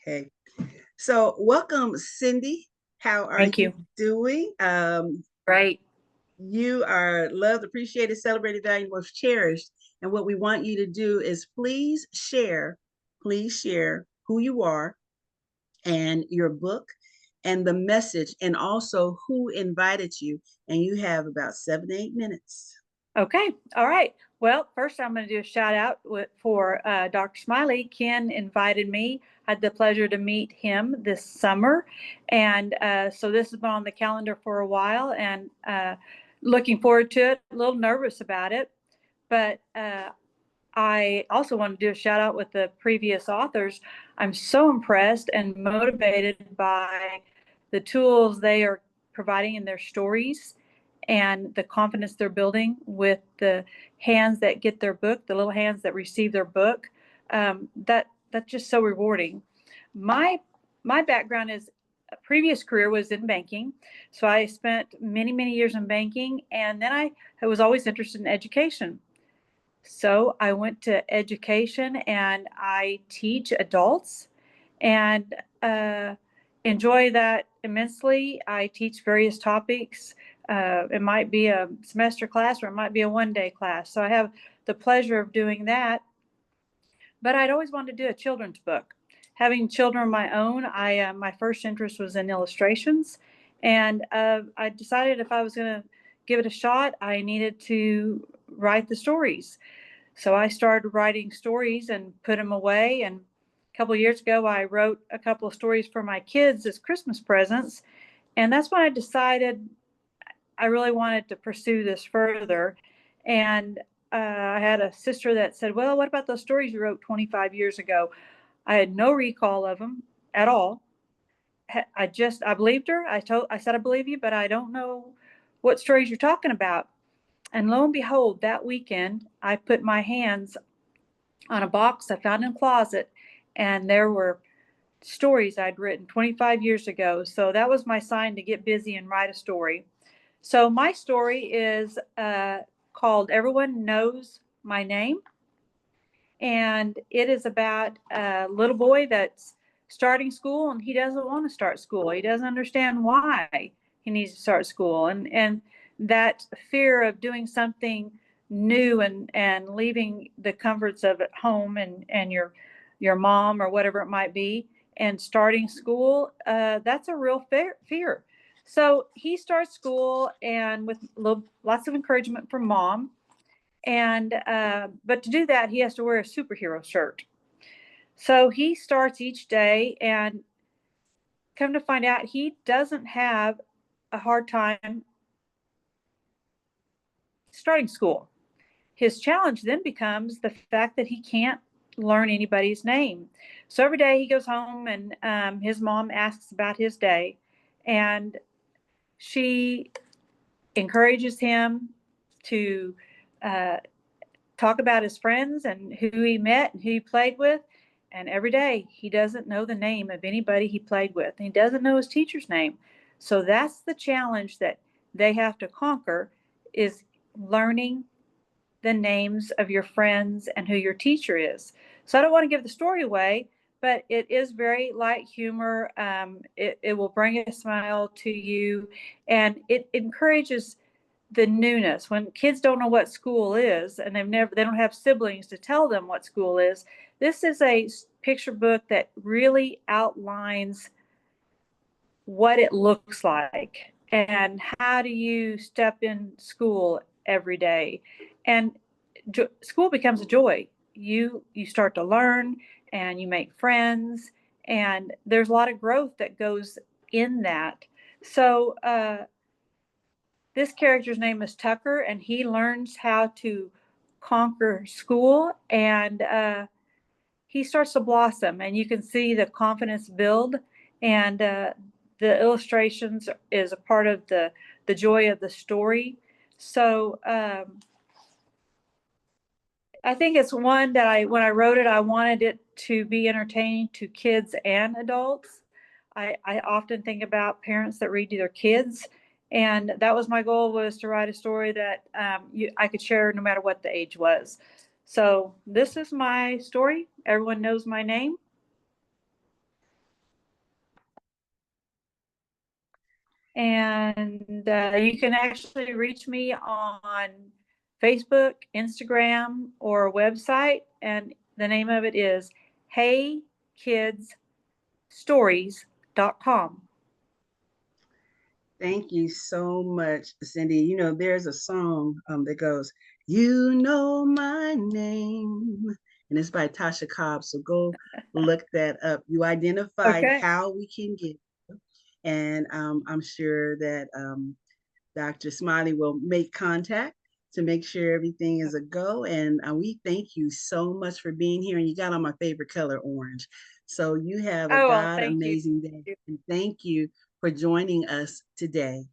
Okay. So welcome, Cindy. How are Thank you you. doing? Right. You are loved, appreciated, celebrated, valued, most cherished. And what we want you to do is please share who you are and your book and the message and also who invited you. And you have about 7 to 8 minutes. Okay. All right. Well, first I'm going to do a shout out for Dr. Smiley. Ken invited me. I had the pleasure to meet him this summer. And so this has been on the calendar for a while and looking forward to it. A little nervous about it. But I also want to do a shout out with the previous authors. I'm so impressed and motivated by the tools they are providing in their stories and the confidence they're building with the hands that get their book, the little hands that receive their book. That's just so rewarding. My my background is a previous career was in banking, so I spent many years in banking, and then I was always interested in education. So I went to education and I teach adults and enjoy that immensely. I teach various topics. It might be a semester class or it might be a 1 day class. So I have the pleasure of doing that. But I'd always wanted to do a children's book. Having children of my own, I my first interest was in illustrations, and I decided if I was going to give it a shot, I needed to write the stories. So I started writing stories and put them away. And a couple of years ago, I wrote a couple of stories for my kids as Christmas presents. And that's when I decided I really wanted to pursue this further. And I had a sister that said, "Well, what about those stories you wrote 25 years ago?" I had no recall of them at all. I believed her. I said, "I believe you, but I don't know what stories you're talking about." And lo and behold, that weekend, I put my hands on a box I found in a closet, and there were stories I'd written 25 years ago. So that was my sign to get busy and write a story. So my story is called Everyone Knows My Name. And it is about a little boy that's starting school and he doesn't want to start school. He doesn't understand why he needs to start school. And that fear of doing something new and leaving the comforts of at home and your mom or whatever it might be and starting school, that's a real fear. So he starts school and with lots of encouragement from mom, and but to do that, he has to wear a superhero shirt. So he starts each day, and come to find out, he doesn't have a hard time starting school. His challenge then becomes the fact that he can't learn anybody's name. So every day he goes home, and his mom asks about his day, and she encourages him to uh, talk about his friends and who he met and who he played with. And every day he doesn't know the name of anybody he played with. And he doesn't know his teacher's name. So that's the challenge that they have to conquer, is learning the names of your friends and who your teacher is. So I don't want to give the story away, but it is very light humor. It will bring a smile to you, and it encourages the newness. When kids don't know what school is and they don't have siblings to tell them what school is, this is a picture book that really outlines what it looks like and how do you step in school every day. And school becomes a joy. You start to learn and you make friends, and there's a lot of growth that goes in that. So this character's name is Tucker, and he learns how to conquer school, and he starts to blossom, and you can see the confidence build, and the illustrations is a part of the joy of the story. So I think it's one that when I wrote it, I wanted it to be entertaining to kids and adults. I often think about parents that read to their kids, and that was my goal, was to write a story that I could share no matter what the age was. So this is my story. Everyone knows my name. And you can actually reach me on Facebook, Instagram, or website. And the name of it is heykidsstories.com. Thank you so much, Cindy. You know, there's a song that goes, "You know my name," and it's by Tasha Cobbs. So go look that up. You identified Okay. how we can get, and I'm sure that Dr. Smiley will make contact to make sure everything is a go. And we thank you so much for being here. And you got on my favorite color, orange. So you have a Oh, well, God thank you. amazing day. And thank you for joining us today.